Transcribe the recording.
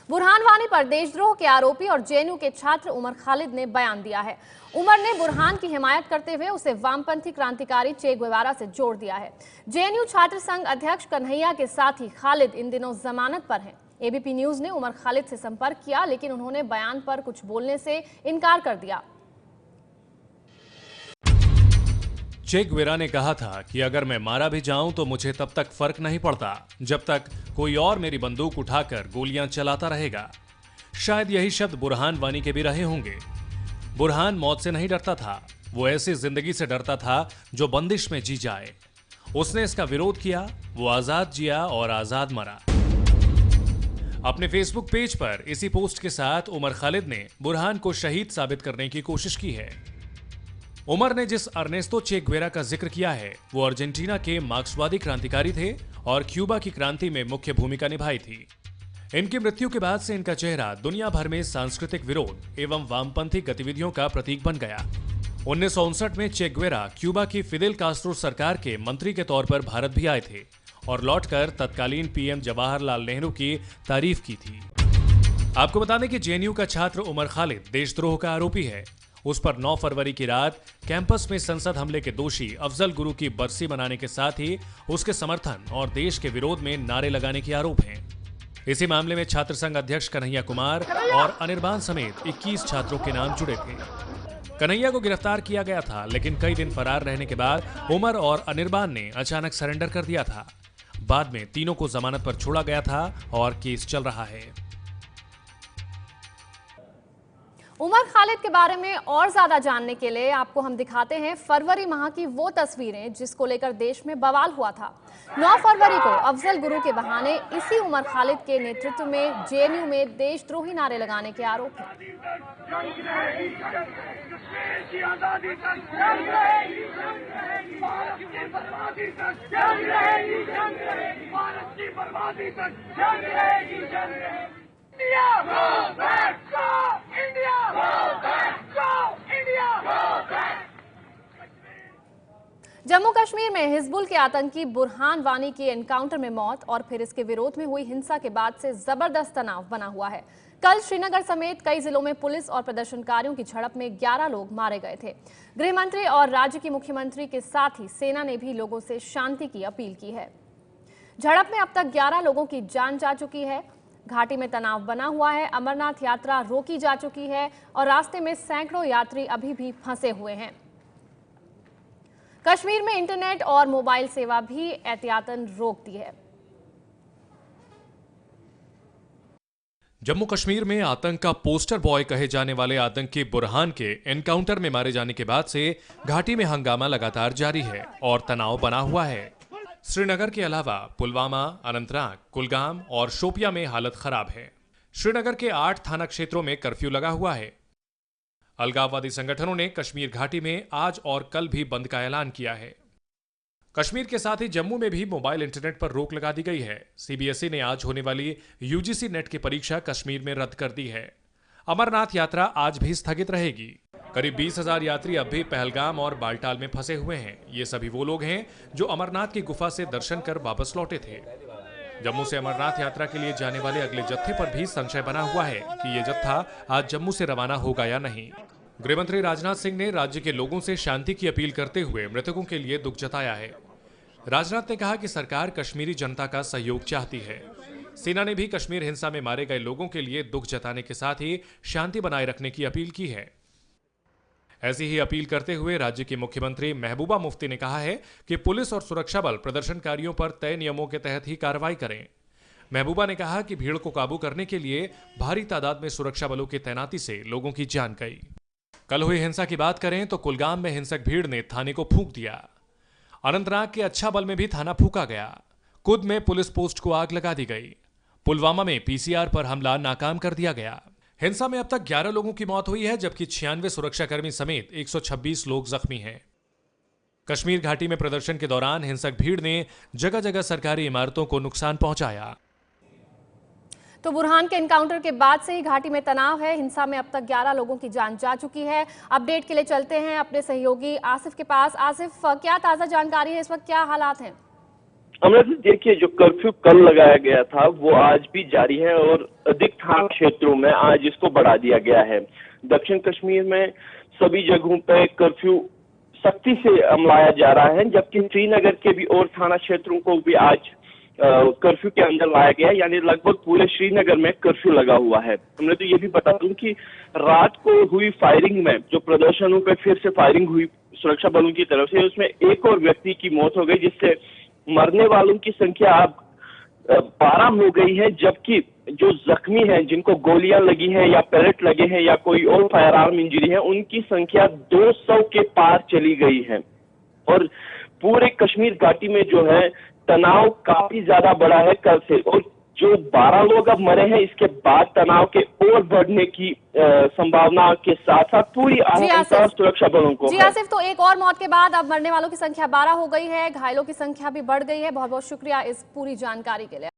बुरहान वानी पर देशद्रोह के आरोपी और जेएनयू के छात्र उमर खालिद ने बयान दिया है। उमर ने बुरहान की हिमायत करते हुए उसे वामपंथी क्रांतिकारी चे गुएवारा से जोड़ दिया है। जेएनयू छात्र संघ अध्यक्ष कन्हैया के साथ ही खालिद इन दिनों जमानत पर हैं। एबीपी न्यूज ने उमर खालिद से संपर्क किया, लेकिन उन्होंने बयान पर कुछ बोलने से इनकार कर दिया। चे गुएवारा ने कहा था कि अगर मैं मारा भी जाऊं तो मुझे तब तक फर्क नहीं पड़ता जब तक कोई और मेरी बंदूक उठाकर गोलियां चलाता रहेगा। शायद यही शब्द बुरहान वानी के भी रहे होंगे। बुरहान मौत से नहीं डरता था, वो ऐसी जिंदगी से डरता था जो बंदिश में जी जाए। उसने इसका विरोध किया, वो आजाद जिया और आजाद मरा। अपने फेसबुक पेज पर इसी पोस्ट के साथ उमर खालिद ने बुरहान को शहीद साबित करने की कोशिश की है। उमर ने जिस अर्नेस्तो चे गुएवारा का जिक्र किया है वो अर्जेंटीना के मार्क्सवादी क्रांतिकारी थे और क्यूबा की क्रांति में मुख्य भूमिका निभाई थी। इनकी मृत्यु के बाद से इनका चेहरा दुनिया भर में सांस्कृतिक विरोध एवं वामपंथी गतिविधियों का प्रतीक बन गया। 1959 में चे गुएवारा क्यूबा की फिदेल कास्ट्रो सरकार के मंत्री के तौर पर भारत भी आए थे और लौटकर तत्कालीन पीएम जवाहरलाल नेहरू की तारीफ की थी। आपको बता दें कि जेएनयू का छात्र उमर खालिद देशद्रोह का आरोपी है। उस पर 9 फरवरी की रात कैंपस में संसद हमले के दोषी अफजल गुरु की बरसी मनाने के साथ ही उसके समर्थन और देश के विरोध में नारे लगाने के आरोप हैं। इसी मामले में छात्र संघ अध्यक्ष कन्हैया कुमार और अनिर्बान समेत 21 छात्रों के नाम जुड़े थे। कन्हैया को गिरफ्तार किया गया था, लेकिन कई दिन फरार रहने के बाद उमर और अनिर्बान ने अचानक सरेंडर कर दिया था। बाद में तीनों को जमानत पर छोड़ा गया था और केस चल रहा है। उमर खालिद के बारे में और ज्यादा जानने के लिए आपको हम दिखाते हैं फरवरी माह की वो तस्वीरें जिसको लेकर देश में बवाल हुआ था। 9 फरवरी को अफजल गुरु के बहाने इसी उमर खालिद के नेतृत्व में जेएनयू में देशद्रोही नारे लगाने के आरोप हैं। जम्मू कश्मीर में हिजबुल के आतंकी बुरहान वानी की एनकाउंटर में मौत और फिर इसके विरोध में हुई हिंसा के बाद से जबरदस्त तनाव बना हुआ है। कल श्रीनगर समेत कई जिलों में पुलिस और प्रदर्शनकारियों की झड़प में 11 लोग मारे गए थे। गृह मंत्री और राज्य की मुख्यमंत्री के साथ ही सेना ने भी लोगों से शांति की अपील की है। झड़प में अब तक 11 लोगों की जान जा चुकी है। घाटी में तनाव बना हुआ है। अमरनाथ यात्रा रोकी जा चुकी है और रास्ते में सैकड़ों यात्री अभी भी फंसे हुए हैं। कश्मीर में इंटरनेट और मोबाइल सेवा भी एहतियातन रोक दी है। जम्मू कश्मीर में आतंक का पोस्टर बॉय कहे जाने वाले आतंकी बुरहान के एनकाउंटर में मारे जाने के बाद से घाटी में हंगामा लगातार जारी है और तनाव बना हुआ है। श्रीनगर के अलावा पुलवामा, अनंतनाग, कुलगाम और शोपिया में हालत खराब है। श्रीनगर के 8 थाना क्षेत्रों में कर्फ्यू लगा हुआ है। अलगाववादी संगठनों ने कश्मीर घाटी में आज और कल भी बंद का ऐलान किया है। कश्मीर के साथ ही जम्मू में भी मोबाइल इंटरनेट पर रोक लगा दी गई है। सीबीएसई ने आज होने वाली यूजीसी नेट की परीक्षा कश्मीर में रद्द कर दी है। अमरनाथ यात्रा आज भी स्थगित रहेगी। करीब 20,000 यात्री अब भी पहलगाम और बालटाल में फंसे हुए हैं। ये सभी वो लोग हैं जो अमरनाथ की गुफा से दर्शन कर वापस लौटे थे। जम्मू से अमरनाथ यात्रा के लिए जाने वाले अगले जत्थे पर भी संशय बना हुआ है कि ये जत्था आज जम्मू से रवाना होगा या नहीं। गृहमंत्री राजनाथ सिंह ने राज्य के लोगों से शांति की अपील करते हुए मृतकों के लिए दुख जताया है। राजनाथ ने कहा कि सरकार कश्मीरी जनता का सहयोग चाहती है। सेना ने भी कश्मीर हिंसा में मारे गए लोगों के लिए दुख जताने के साथ ही शांति बनाए रखने की अपील की है। ऐसी ही अपील करते हुए राज्य की मुख्यमंत्री महबूबा मुफ्ती ने कहा है कि पुलिस और सुरक्षा बल प्रदर्शनकारियों पर तय नियमों के तहत ही कार्रवाई करें। महबूबा ने कहा कि भीड़ को काबू करने के लिए भारी तादाद में सुरक्षा बलों की तैनाती से लोगों की जान गई। कल हुई हिंसा की बात करें तो कुलगाम में हिंसक भीड़ ने थाने को फूंक दिया। अनंतनाग के अच्छा बल में भी थाना फूंका गया। कुद में पुलिस पोस्ट को आग लगा दी गई। पुलवामा में पीसीआर पर हमला नाकाम कर दिया गया। हिंसा में अब तक 11 लोगों की मौत हुई है, जबकि 96 सुरक्षाकर्मी समेत 126 लोग जख्मी हैं। कश्मीर घाटी में प्रदर्शन के दौरान हिंसक भीड़ ने जगह जगह सरकारी इमारतों को नुकसान पहुंचाया। तो बुरहान के एनकाउंटर के बाद से ही घाटी में तनाव है। हिंसा में अब तक 11 लोगों की जान जा चुकी है। अपडेट के लिए चलते हैं अपने सहयोगी आसिफ के पास। आसिफ, क्या ताजा जानकारी है, इस वक्त क्या हालात हैं? अमृत, देखिए जो कर्फ्यू कल लगाया गया था वो आज भी जारी है और अधिक थाना क्षेत्रों में आज इसको बढ़ा दिया गया है। दक्षिण कश्मीर में सभी जगहों पे कर्फ्यू सख्ती से अमलाया जा रहा है, जबकि श्रीनगर के भी और थाना क्षेत्रों को भी आज कर्फ्यू के अंदर लाया गया है, यानी लगभग पूरे श्रीनगर में कर्फ्यू लगा हुआ है। हमने तो ये भी बता दूं कि रात को हुई फायरिंग में जो प्रदर्शनों पे फिर से फायरिंग हुई सुरक्षा बलों की तरफ से, उसमें एक और व्यक्ति की मौत हो गई, जिससे मरने वालों की संख्या अब 12 हो गई है, जबकि जो जख्मी हैं, जिनको गोलियां लगी हैं या पैलेट लगे हैं या कोई और फायर आर्म इंजरी है, उनकी संख्या 200 के पार चली गई है। और पूरे कश्मीर घाटी में जो है तनाव काफी ज्यादा बढ़ा है कल से, और जो 12 लोग अब मरे हैं, इसके बाद तनाव के और बढ़ने की संभावना के साथ साथ पूरी आशंका सुरक्षा बलों को जी है। आसिफ, तो एक और मौत के बाद अब मरने वालों की संख्या 12 हो गई है, घायलों की संख्या भी बढ़ गई है। बहुत बहुत शुक्रिया इस पूरी जानकारी के लिए।